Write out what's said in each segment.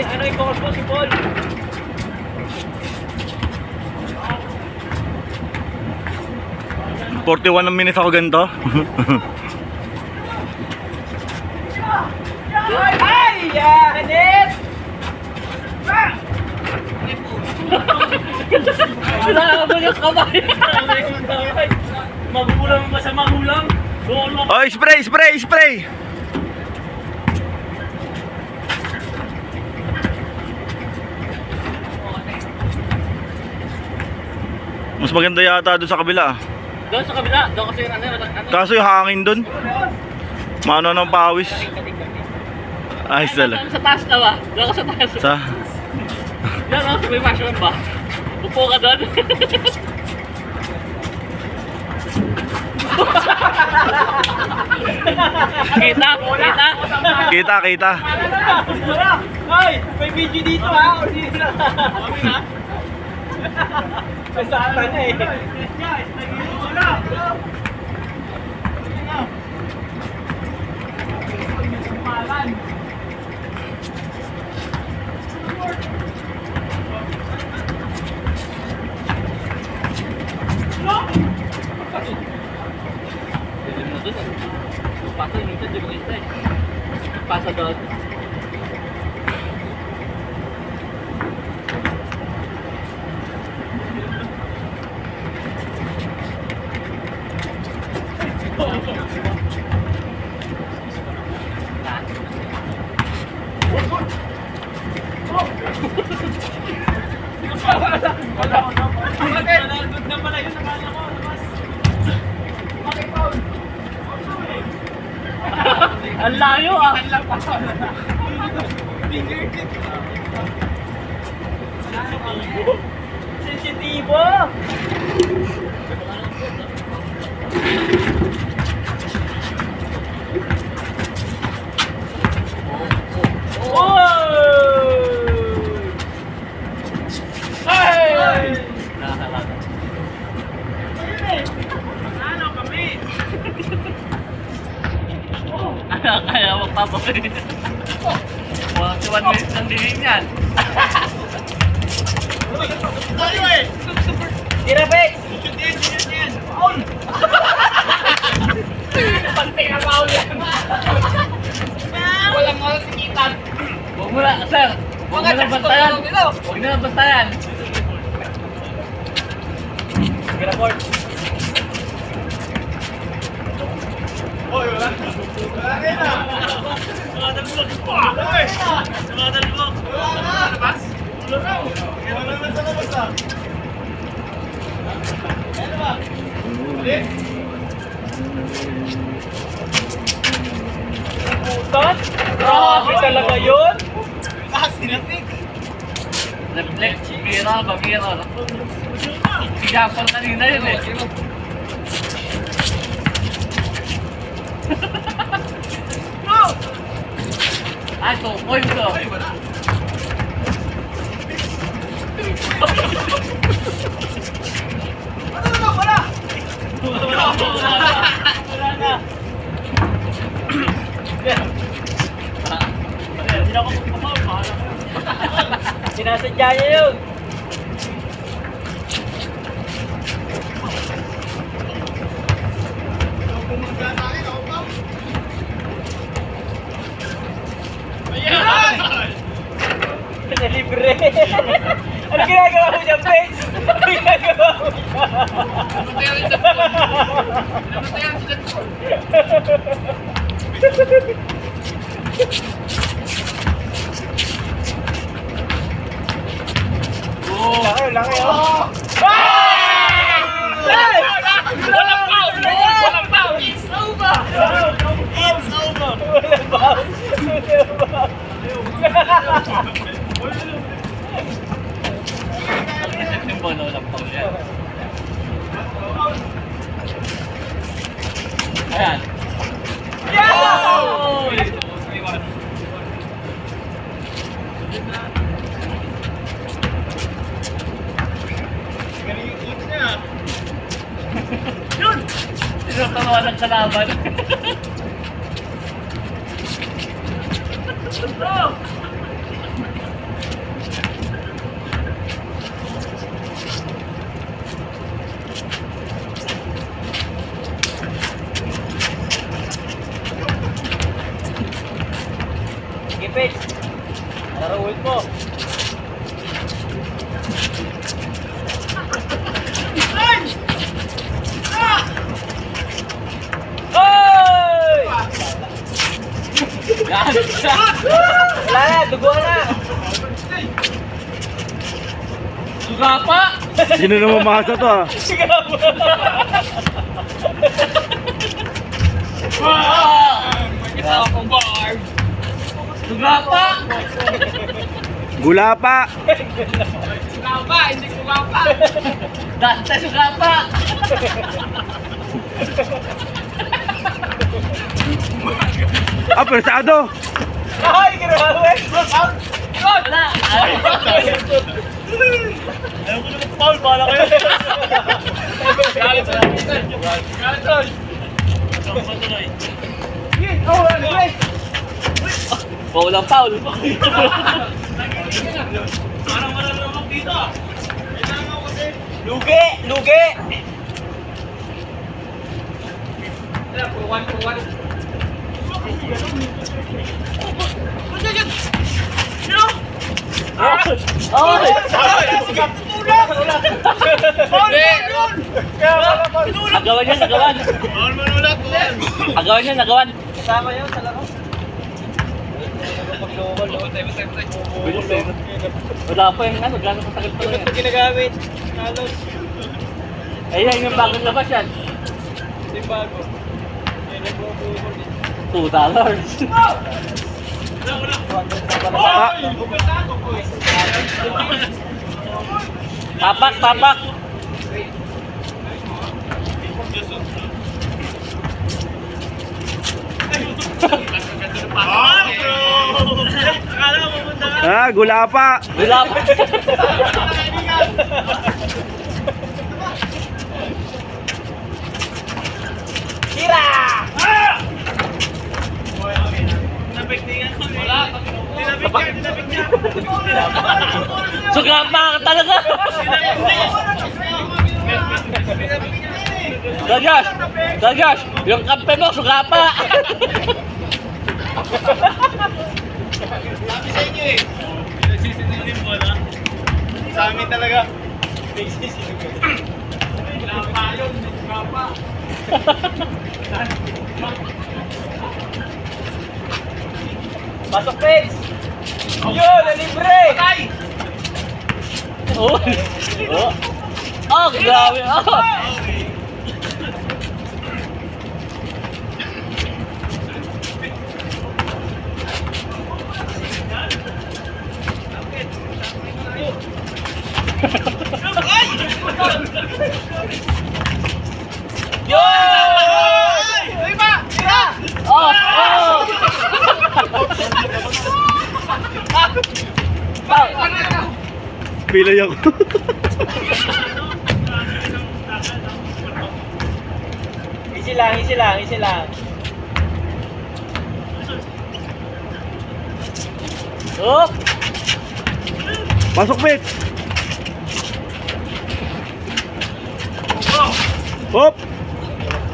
ano yung focus mo si Paul? ...41 ng minutes ako ganito. Ay! Hanit! Nakakabag ang kamay. Magugulang ba sa magulang? Oh, spray, spray, spray! Mas maganda yata doon sa kabila. Doon sa kabila, doon kasi yung ano. Kaso yung hangin doon, maano ng pawis. Ayos talaga. Sa taas ka ba? Doon ka sa taas. Sa? Yan o, may mushroom ba? Upo ka doon. Kita, kita. Kita, kita. Ay, may video dito ha. Original. Kasama na eh. Pasa doon. Ang layo ah! Sensitibo! Kaya magpapalit. 1 minutes lang din yan. Tira, Bex! Paul! Pagtinga Paul yan. Walang oras sikitan. Huwag mo na, sir. Huwag mo na bantayan. Huwag na bantayan. Tira, Paul. Hoy, wala. Wala kayo na. Tumadalbog. Tumadalbog. Labas? Labas. Wala na sa labas na. Ano ba? Ulit? Putan? Grabe talaga yun? Lakas tinapik. Reflex, bira, babira. Siyapal kanina yun eh. Ay, tukoy ko. Ay, wala. Ano naman, wala? Wala na. Hindi na ako magpapawal. Sinasadya niya yun. Libre. Ano ginagawa mo dyan, Bex? Ano ginagawa mo dyan? Namatayan sa Jackson. Laki, oh! Walang foul! Walang foul! It's over! It's over! Walang foul! Bono lang po yan. Ayan. Wow! Yun! Tinatawa ng kalaban. Laruin mo. Oy! Yan! Wala na, dugo na! Duga pa! Sino na mamasa to ah? Kita akong bar! Duga pa! Gula pa! Suga pa, hindi suga pa! Dante suga pa! Ah, persado! Ay, grabe! Wala! Ayaw ko naman foul, bahala kayo. Galit sa natin! Galit sa Ang patuloy. Foul ang foul! Parang malalamak dito. Kailangan ko kasi. Lugi! Lugi! Puwan, puwan. Sino? Ay! Agawan yan, agawan. Bawal manulat po. Agawan yan, agawan. Kasama yun sa laro. Wala pa yung ano, gano'n katagal pa yan. Ito ginagamit. Kalos. Ayan yung bagong labas yan. Hindi bago. Yan ang bubuhol. $2. Ah, Tapak, tapak. Ah, bro! Akala mo pupunta ka. ah, gula pa! Wala pa. Tira! Nabigtingan ko. Wala. Tinabig niya. Sugapa ka talaga. Gagas! Gagas! Yung kampe mo, sugapa! Sabi sa inyo eh. Nagsisinungaling mo na. Sa amin talaga. Nagsisinungaling. Pinapa yun. Pinapa. Pasok, Pets! Yun, na libre! Oh! Oh! Oh, grabe! Oh! Yo! Lima! Tira! Oh! Oh! Pilay ako. Easy lang, easy lang, easy lang. Oh! Pasok, Pets! Hop!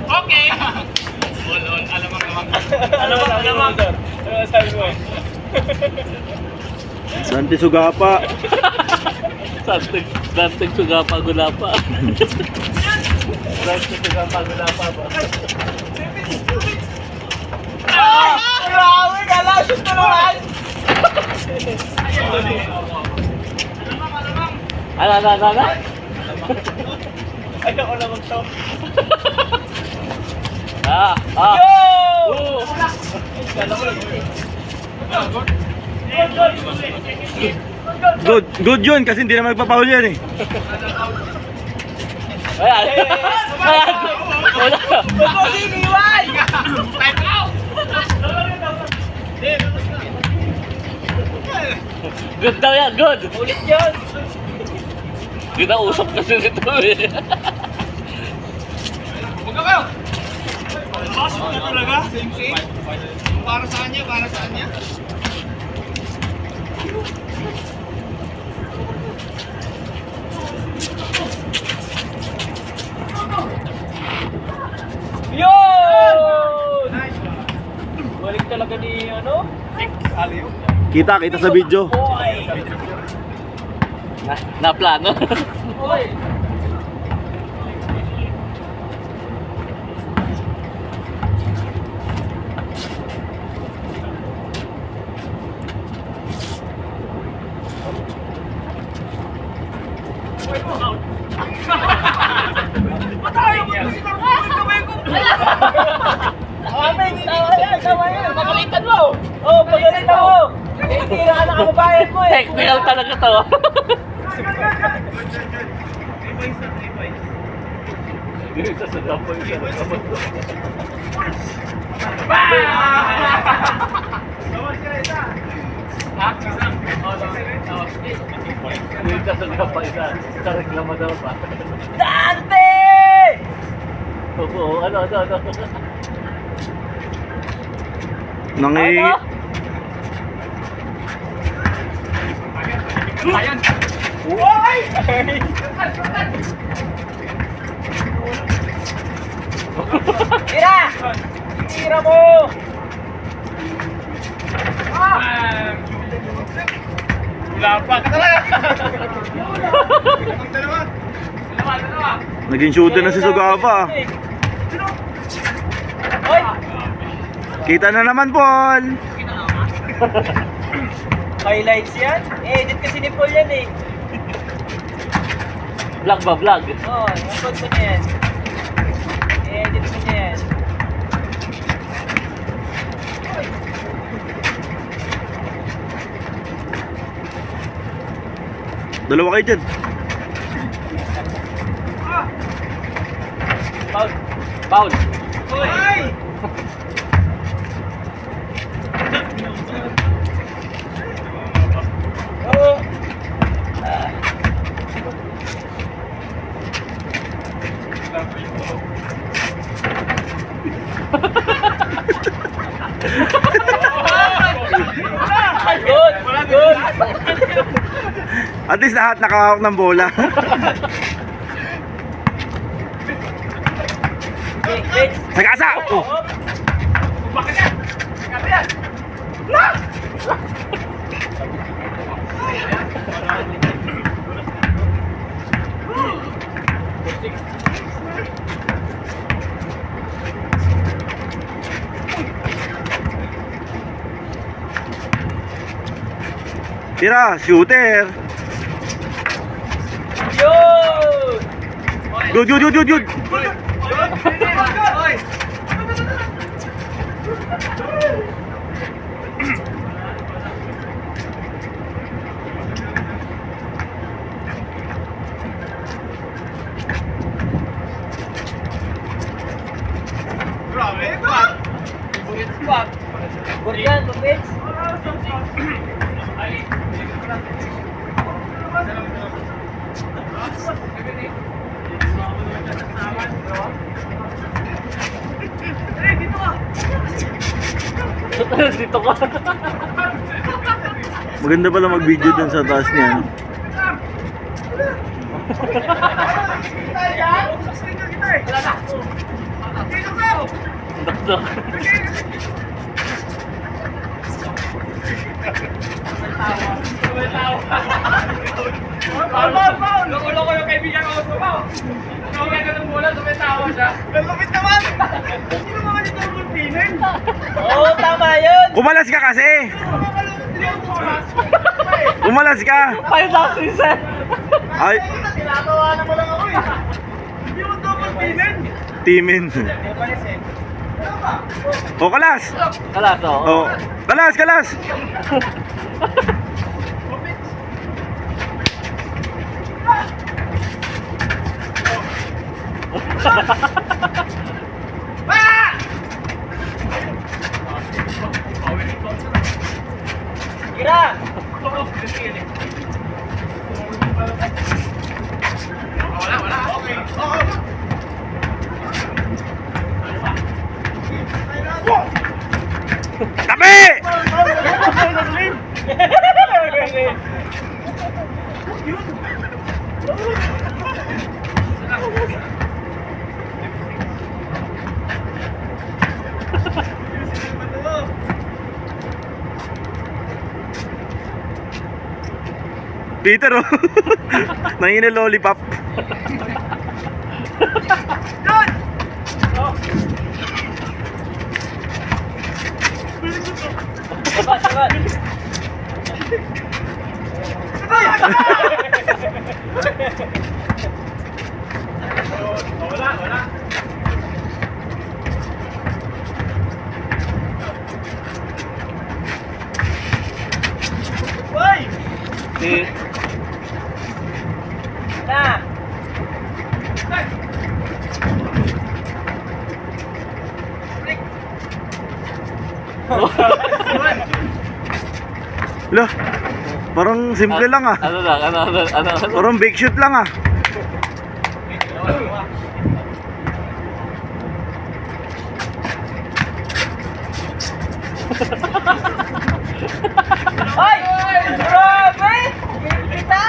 Okay! Lol, alamang. Alamang. Ano sabi mo eh? Santi Sugapa. Danteng sugapa, gulapa. Danteng sugapa, gulapa ba? Ay! Grabe! Galasyon na naman! Ano? Ayoko na magtaw. Yo! Good yun kasi hindi na magpapaul yan eh. Ayan! Ayan! Wala! Huwag mo siniwan! Time out! Good daw yan, good! Ulit yan! Ginausap kasi nito eh. Huwag ka kayo! Pasok na talaga? Same. Para saan niya? Yun! Balik talaga ni ano? Aliw. Kita sa video. Na plano. Pagalitan mo! Oo, pagalitan mo! Tira ka na kababayan mo eh! Technical talaga to. Dante! Oo, ano? Nangi... Ayan! Uy! Tira! Tira mo! Lapa ka talaga! Dalawa! Naging shooter na si Sugapa. Hoy! Kita na naman, Paul. Highlights yan? Edit kasi ni Paul yan eh. Vlog ba? Vlog? Oo, upload ko na yan. Edit ko na yan. Dalawa kayo dyan. Paul! Paul! Hoy! Good! Good! At least lahat nakahawak ng bola. Sagasa! Oh. Bakit yan? Bakit yan? Tira, shooter. Yun! Good. Grabe. Bullet squad. Good yan, Tupits. Dito ka. Maganda pala mag-video dun sa taas niya. No? Paul! Loko-loko yung kaibigan ko sa Paul. Kaya ka ng bola, tumetawa siya. Malupit naman! Hindi mo mga dito ang pinin. Oo, tama yun! Umalas ka kasi! Umalas ka! Ayun lang, Cesar! Ay, Tinatawanan mo lang ako eh. Hindi mo ito ang pinin. timin. O, kalas! Kalas, oo. O, kalas! Kira! Wala. Okay. Tabi! Peter, oh. Nangin na lollipop. Sabat, sabat. Wala, wala. Hoy! Na. Lah, parang simple lang ah. Ano lang, ano. Parang bake shoot lang ah. Ay! Grabe! Kita?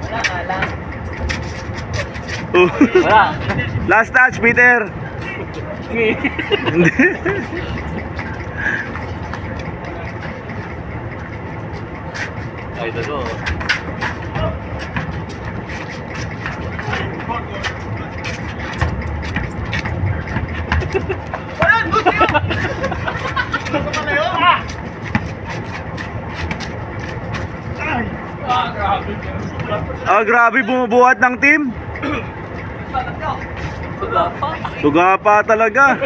Wala nga lang. Oh. Wala. Last touch, Peter. Hindi. Ay, dalo. Ayan, gusto yun! Gusto ka na yun? Ah, grabe bumubuhat ng team. Wala pa. Suga pa talaga.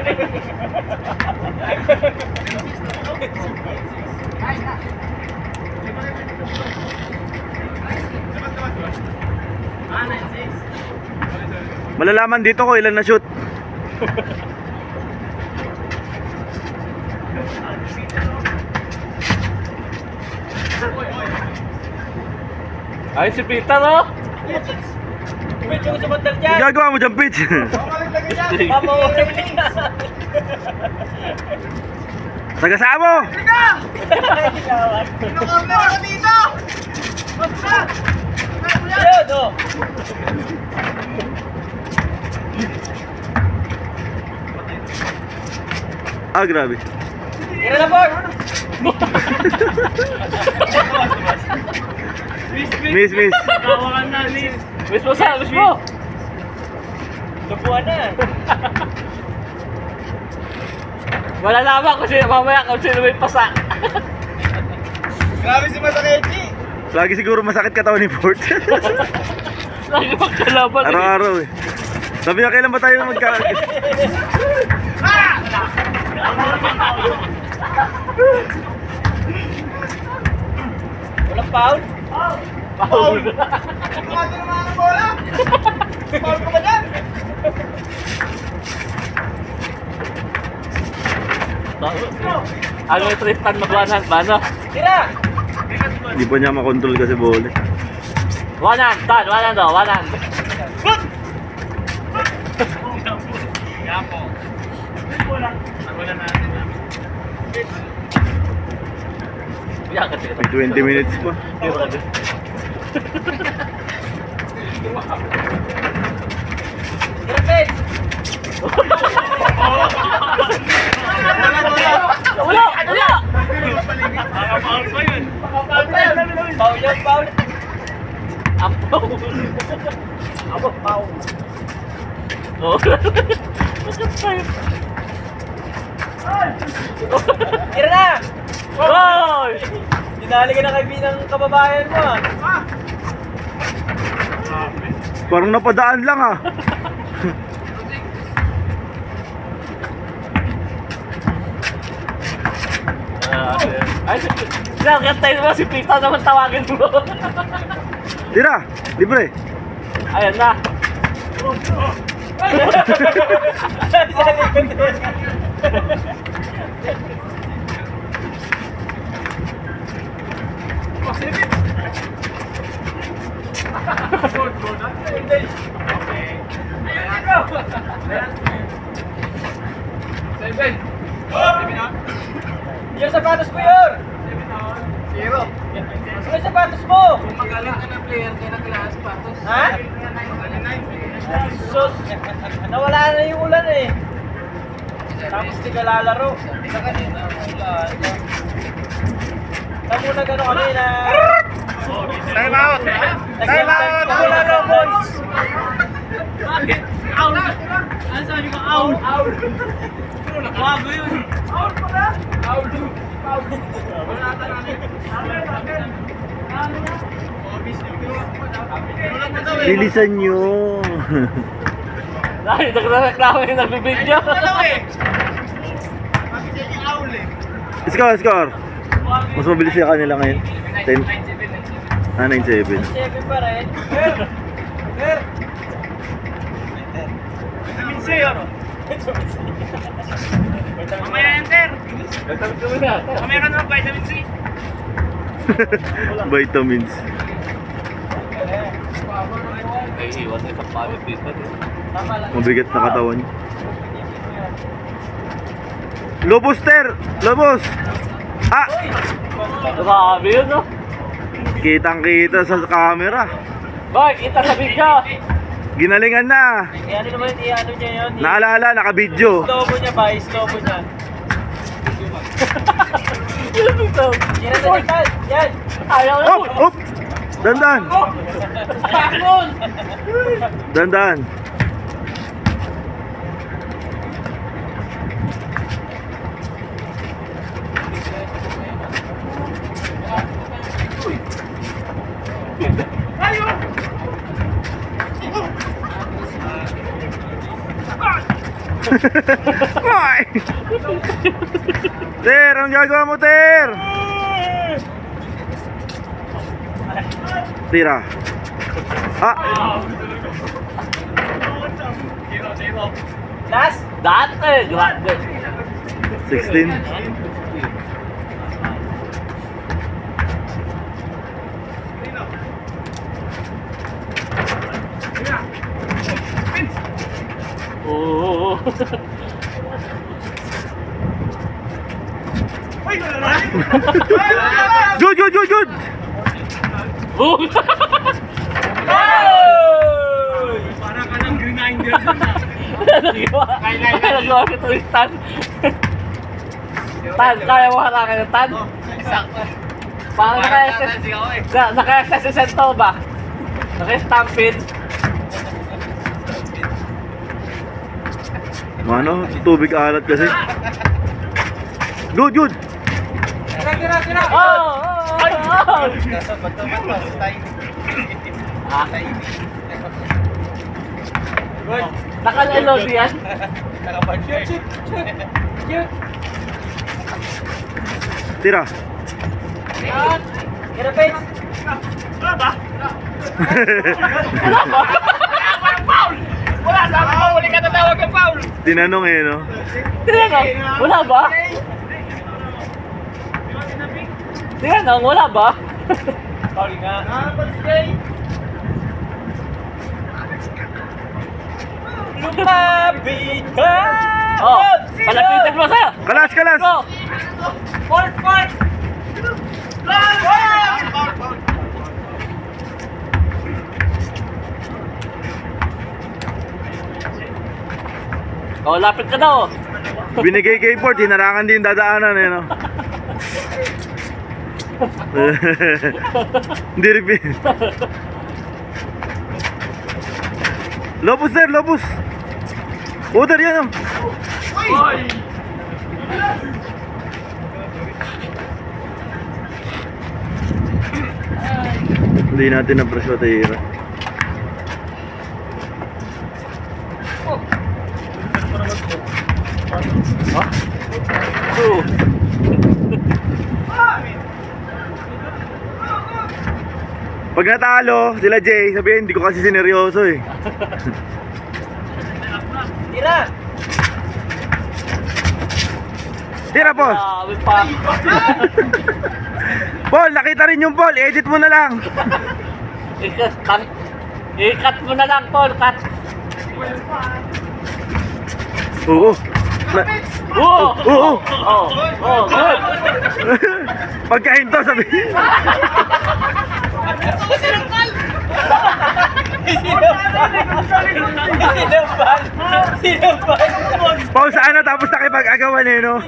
Malalaman dito ko ilan na shoot. Ay, si Peter, oh. Wait, yung sumandal dyan. Gagawa mo dyan, Pitch. Mamawawin na. Sagasamo! Kinukamera ka dito! Basta! Ayun, oh. Ah, grabe. Tira na, Ford. Miss. Kawakan na, Liz! Wish mo sa, wish mo. Lubuan na. Malalaman kung sino, mamaya kung sino may pasa. Grabe si Masakeci! Lagi siguro masakit katawan ni Fort. Lagi magkalaban. Araw-araw eh. Sabi niya, kailan ba tayo magka... Walang foul? Paul. Kumati naman ang bola! Paul ka ba dyan? Ano yung Tristan magwanan? Mano? Tira! Hindi pa niya makontrol kasi bole. Wanan, Tan, wanan daw, wanan. Gapo. Wala natin. Yan kasi. May 20 minutes pa. Tira, Pet! Wala! Wala! Paul pa yun! Foul yan, foul. Ampaw. Abo, foul. Oh. Bakit tayo? Tira na! Hoy! Dinali ka na kay Binang kababayan mo, ah. Parang napadaan lang ah. Ay, kantay mo si Pita naman tawagin mo. Tira, libre. Ayan na. Yung sapatos mo yun! Zero. Ano yung sapatos mo? Magaling ka na player, kaya nagkailangan sapatos. Ha? Sus! Nawala na yung ulan eh. Tapos di ka lalaro. Sa kanina, wala. Saan mo na gano'n kanina? Time out! Time out! Wala na, boys. Bakit? Owl! Ano sabi ko? Owl! Owl! Bago yun! Owl pala! Owl! Owl! Wala ka namin. Bilisan nyo! Dahil nagreklamo yung nagbibidyo. Score, score! Mas mabilis yung kanila ngayon. 10. 9-7. 7 pa rin. Vitamin C, ano? Mamaya enter! Mamaya ka naman vitamin C. Vitamins. Ay, iwan na isang pawit dito. Mabigat na katawan. Lobos, Ter! Lobos! Ah! Grabe yun, no? Kitang-kita sa camera. Boy, kita sa video. Ginalingan na. Ano naman, i-ano niya yun? Naalala, naka-video. Slow mo niya ba? Slow mo niya. Yun ito. Yan ang talikad! Yan! Ayaw na. Op! Op! Dandan! Bakon! Dandan! Ay! Ter, anong gagawa mo, Ter? Tira. Ah! Last! Dati, grabe. 16. Oo. Good, good, good, good! Boom! Para ka ng grinder. Nagawa ko ito yung Tan. Tan, kaya mo harangan yung Tan? Parang naka-access si Sento ba? Naka-stampin. Mano, tubig alat kasi. Good, good! Oh! Naka-LOD yan? Tira. Kira Pets! Wala ba? Wala! Sabi mo, huli ka tatawag ng foul! Tinanong eh, no? Tinanong, wala ba? Tinanong, wala ba? Foul nga. Lumapit ka! Oh, palapitan mo sa'yo. Kalas, kalas! Go! Foul! Foul! Oh, lapit ka daw. Binigay kay Ford, hinarangan din dadaanan eh, no? Hindi repeat. Lobos, sir, lobos! Water yan, oh! Hindi natin na-press matahira. Two. Pag natalo, sila Jay, sabihin, hindi ko kasi sineryoso eh. Tira! Tira, Paul! Grabe pa. Paul, nakita rin yung Paul, edit mo na lang. I-cut mo na lang, Paul. Cut. Oo. Oo! Oo. Oh, oh, good. Pagkahinto, sabi. Paul, saan na tapos nakipag-agawan eh, no?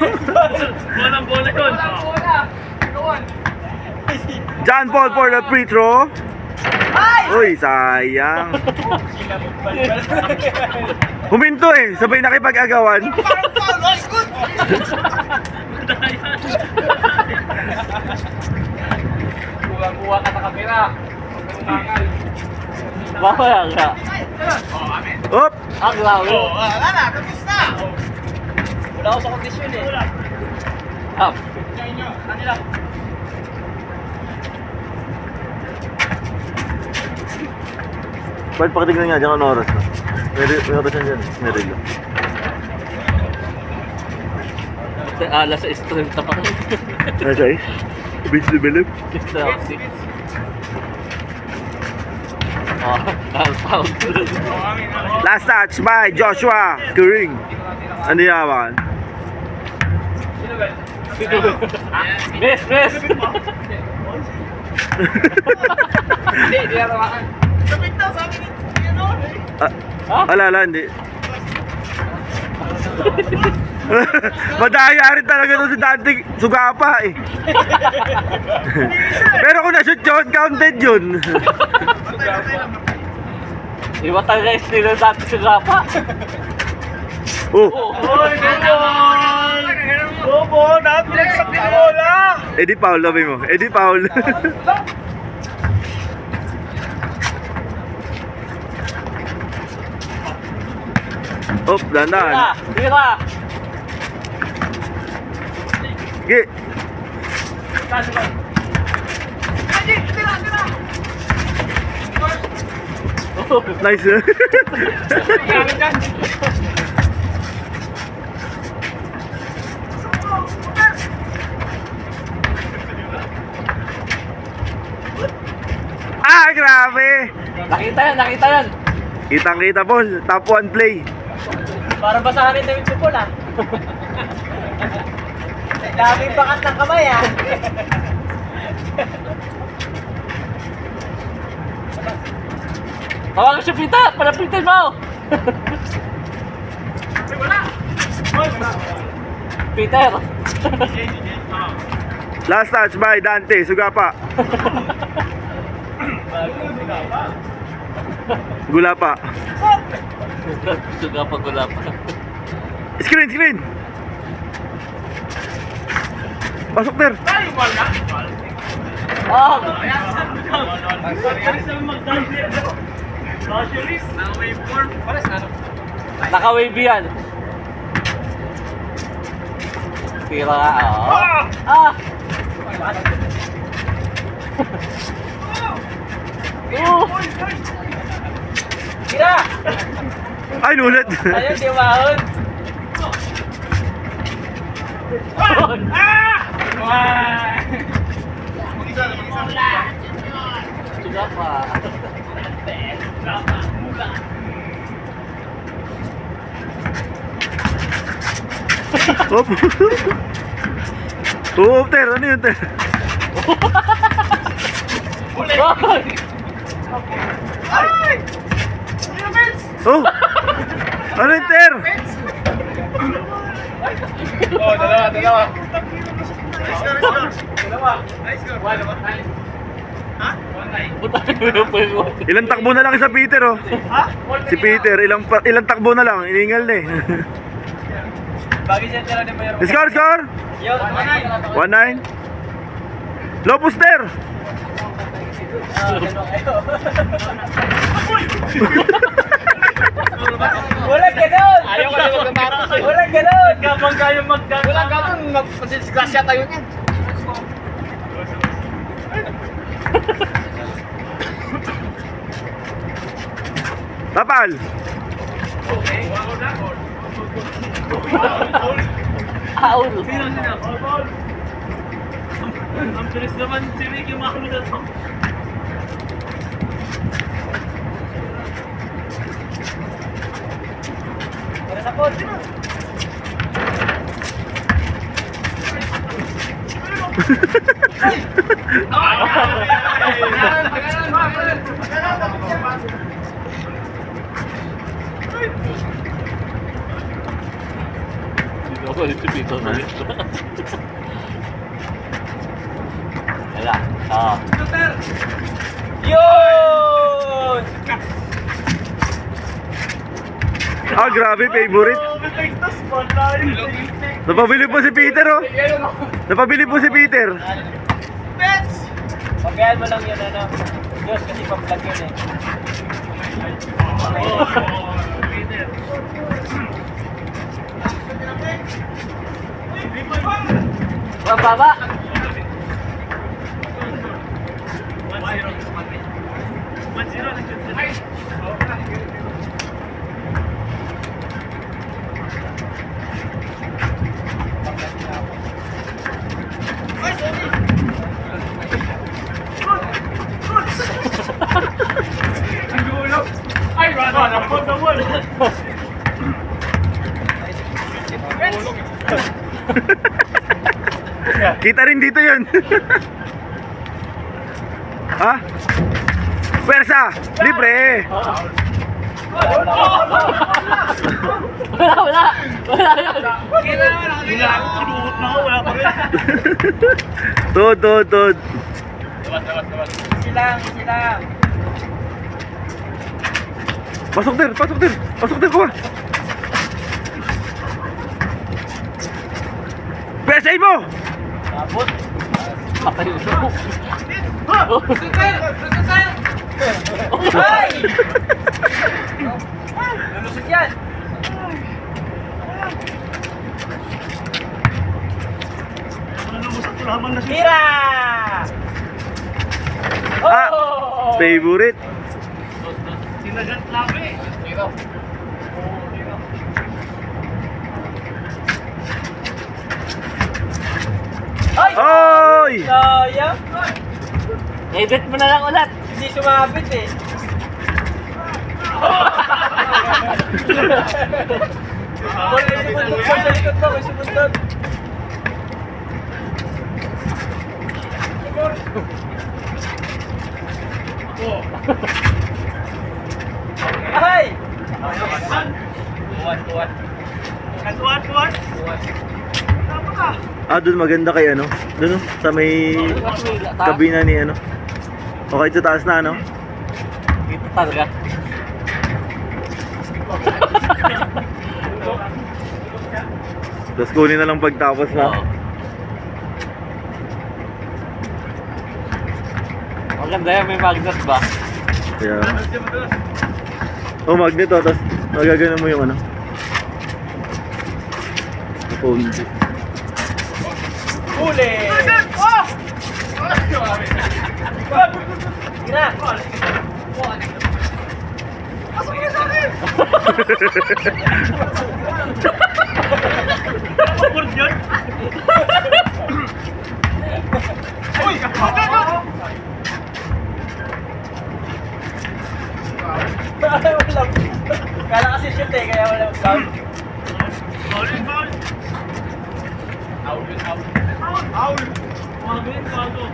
Walang bola yun. John Paul for the free throw. Uy, sayang. Huminto eh, sabay nakipag-agawan. Kuha ka sa kamera. Bawal ka. Up! Ang lawi. Wala na, tapos na. Wala ako sa kondisyon eh. Up. Kanila. Pwede pakitignan nga dyan ang oras na. May oras yan dyan. May relo. Alas 6:30 pa rin. Nasa eh? Beach develop? Last touch by Joshua Kuring. Ano yaman? Miss! Hindi natawakan. Sabit daw, sabi ni ano? Alala, hindi. Madaya rin talaga doon si Dante Sugapa eh. Pero kung na-shoot yun, counted yun. Iba talaga yung stilo dati sa Gapa. Oh, Oy, gano'n! Bobo, napilag sa pinola! Eddie Paul, labi mo. Eddie Paul. Oh, dandan. Tira! Sige. Nice. Ah, grabe. Nakita yan! Kitang-kita, Paul. Top 1 play. Para basahan ni David Supol ah. Daming bakat ng kamay ah. Tawagan si Pita! Palapitin mo! Peter! Last touch by Dante Sugapa. Gulapa. Suga pa gula pa. Screen. Pasok, Ter. Oh! Naka-wave yan. Tira ka, oh. Tira! Ay, nulat. Ayun, di mahon. Suga pa. Hop. Oh, Ter. Ano yun, Ter? Oh. Ano yun, Ter? Oh, dalawa. Ilang takbo na lang sa Peter, oh. Si Peter, ilang takbo na lang. Iningal na eh. Bagay siya tira ni Mayor. Score. Yo, 1-9. Lopus, Ter. Walang ganon! Ayaw ka na magkatapos eh. Walang ganon! Kapag kayo magkatapos. Wala gano'n, magpasidisgrasya tayo niyan. Tapal. Aul. Ang bilis naman si Ricky Mahlo na to. Para sa pod. Hindi ako ulit si Pito. Wala. Yun! Ah, grabe, favorite. Napabili po si Peter, oh. Napabili po si Peter. Pagayan mo lang yun, ano. Diyos, kasi pang-vlog yun eh. Baba. Ay, rana na po naman. Kita rin dito yun. Ha? Pwersa! Libre! Wala yun. Sinuot na ako, wala pa rin. Tod. Silang. Pasok der ko ba? Pwersahin mo! Abot. Patay mo. Ay! Lulusot yan. Tira! Ah! Oh! Favorite. Sinagat lang eh. Ay! Oy! Sayang! Edit mo na lang ulit. Hindi sumabit eh. May sumundot sa likod ko, may sumundot. Ay! Tuwan. Katuan. Ah, dun maganda kay ano? Dun oh, sa may kabina ni ano. Okay, sa taas na ano? Dito talaga. Tapos kunin na lang pagtapos na. Oo. Maganda yan, may magnet ba? Kaya... Oh, magnet oh, tapos magagano mo yung ano? Phone. Huli! Gina! Upor dyan. Uy! Walang... Kala kasi shoot eh, kaya walang sound. Out. Mabit ka to.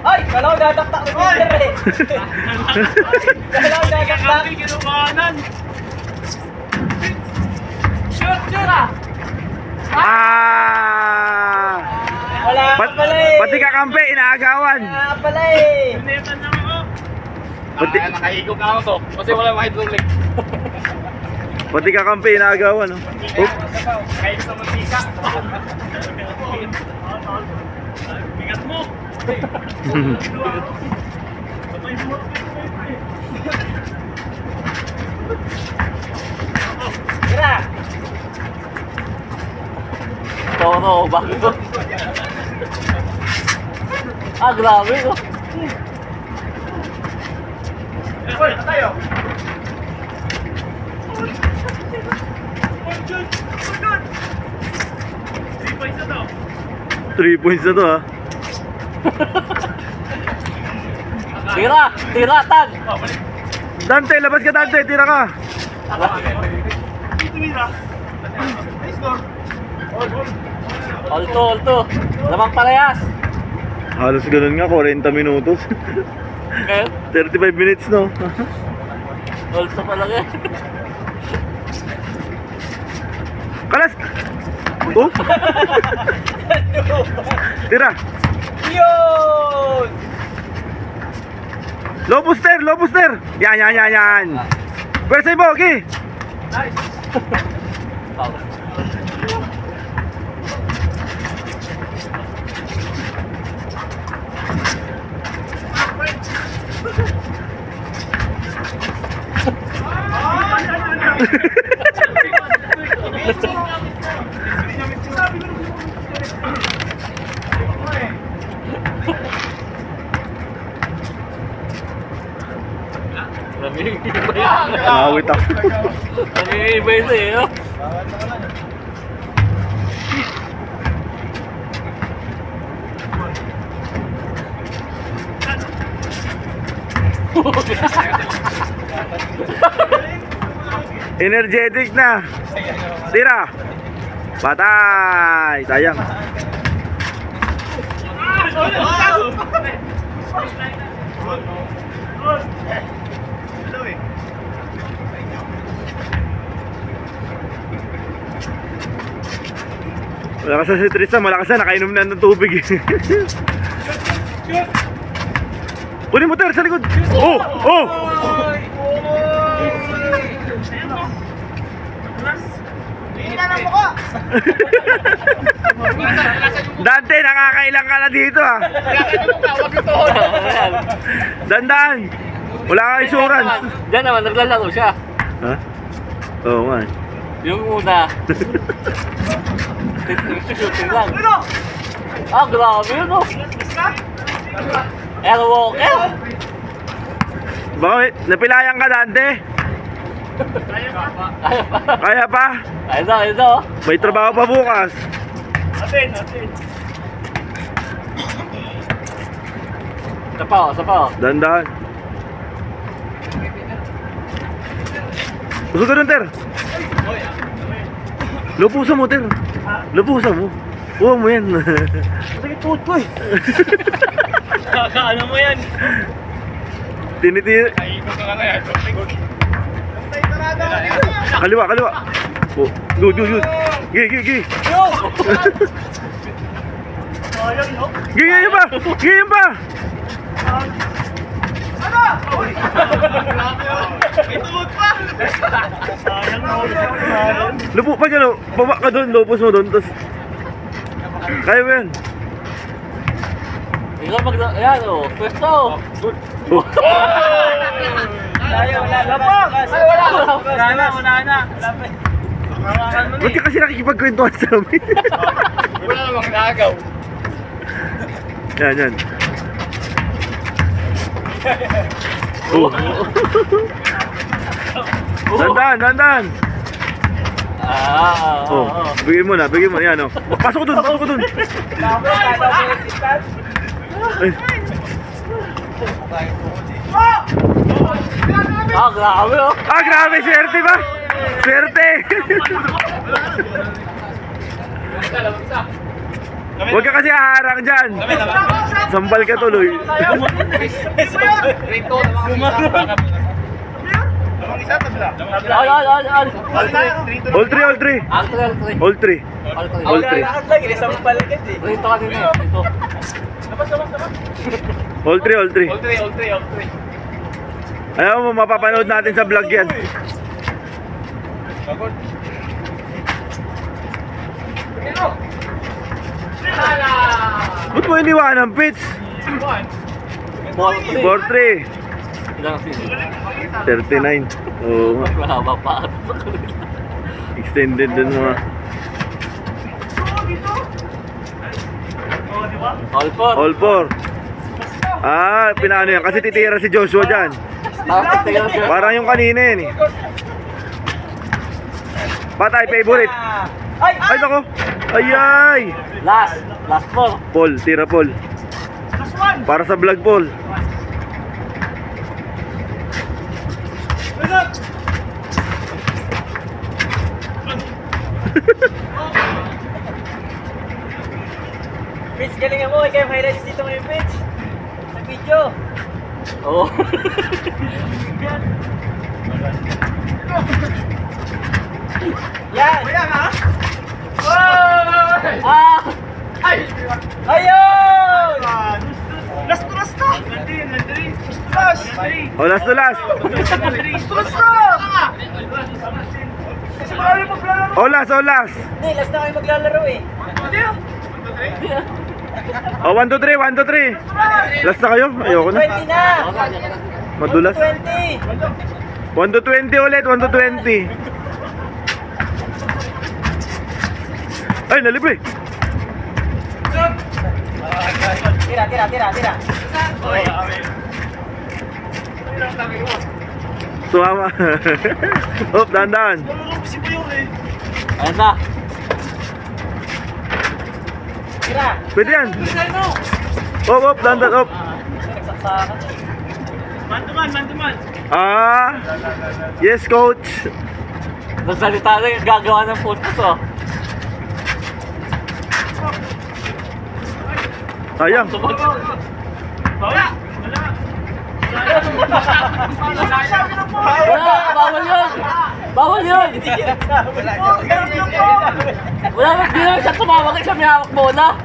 Ay! Kala ko dadaktak ni Peter eh. Kala ko dadaktak. Kami kinukanan. Shoot! Ah! Ah! Wala ka pala eh. Pati kakampi, inaagawan. Wala ka pala eh. Sinetan lang ako. Pati, Nakahigog na ako to. Kasi wala ma-hydraulic. pati kakampi, inaagawan. Oh. Oop. Kahit sa mantika. Bigat mo. Tira! Toro, bago. Ah, grabe, no? Hoy, tayo. 3 points na to ha. Tira, tag. Dante, labas ka Dante, tira ka. Alto. Lamang parehas. Halos ganun nga, 40 minutos. Okay. 35 minutes no. Also pa lang eh. Kalas! Oh! Tira! Yun! Low booster! Low booster! Yan! Pwersay mo, okay? Foul. Awit ako. Nag-iiba ito eh, no? Energetic na. Tira. Patay. Sayang. Malakas na si Tristan. Malakas na. Nakainom na ng tubig. Kunin mo, Ter, sa likod. Oh! Oh! Dante, nakakailang ka na dito ah. Dandan. Wala kang insurance. Diyan naman, naglalaro siya. Ha? Oo nga. Yung una. Shooting lang. Ah, grabe yun oh. Airwalker. Bakit? Napilayan ka, Dante? Kaya pa? Ito. May trabaho pa bukas. Isa pa oh. Dandan. Gusto ka rin, Ter? Lupusan mo, Ter. Lupusan mo. Huwag mo yan. Sige, tuot ko eh. Kakaano mo yan? Tinitira. Ay, ito ka na yan. Kaliwa. Oh, dude. Gi. Sayang, no? Gi pa. May tuot pa! Sayang, no? Lupo pa dyan, oh. Baba ka doon, lupos mo doon. Tapos, kaya mo yan. Ikaw ayan oh. Pwesto. Oh. Sayang, wala. Lapag! Ay, wala. Wala na. Hawakan mo na Ba't ka kasi nakikipagkwentuhan sa amin? Wala namang nagaw. Yan. Oh. Dandan. Oh, bigyan mo na. Yan, oh. Pasok ko dun. Ay. Ah, grabe oh. Ah, grabe, swerte ba? Swerte! Huwag ka kasi haharang dyan. Sambal ka tuloy. Rito, namang isa, tabla. All. All three. All three. lang, ilisang balikat eh. Rito ka din eh. Ito. All three. All three. Ayaw mo, mapapanood natin sa vlog yan. Pagod. Ba't mo iniwanan, Pits? 4-3. Ilang season? 39. Oo nga. Mahaba pa. Extended dun mga. All four. All 4. Ah, pinano yan. Kasi titira si Joshua dyan. Parang yung kanina yan eh. Patay, favorite. Ay! Ay, nako. Ay. Last four. Paul, tira Paul. Last one! Para sa vlog, Paul. Pitch, galingan mo. Ikaw yung highlights dito ngayon, Pitch. Sa video. Oo. Yan! Ayan ha? Ah! Ayun! Last to last na! Last! O, last to last. Last to last na! Kasi marami maglalaro. O, last, o, last. Hindi, last na kayo maglalaro eh. Hindi ah. O, 1, 2, 3, 1, 2, 3. Last na kayo? Ayoko na. 20 na! Madulas. 20! 1 to 20 ulit, 1 to 20. Ay, nalibre. Tira. Sumama. Hop, dahan-dahan. Ayan na. Tira! Pwede yan. Hop, hop, dahan-dahan, hop. Nagsaksakan. Man-to-man. Ah, yes, coach. Nagsalita na yung gagawa ng puntos, oh. Sayang. Wala! Wala, bawal yun! Bawal yun! Wala, hindi naman siya tumawag, siya may hawak bola.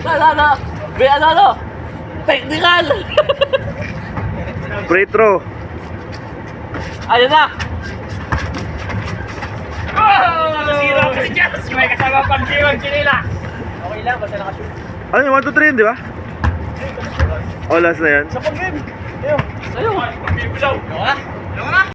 Ano? May ano? Technical! Free throw. Ayun na! Nasira ako si Jess! May kasama pang G1 Chinila! Okay lang, basta nakashoot. Ano yung 1 to 3 yun, di ba? O, last na yan. Sa pag-game! Ayun. Ayun! Pag-ibulaw!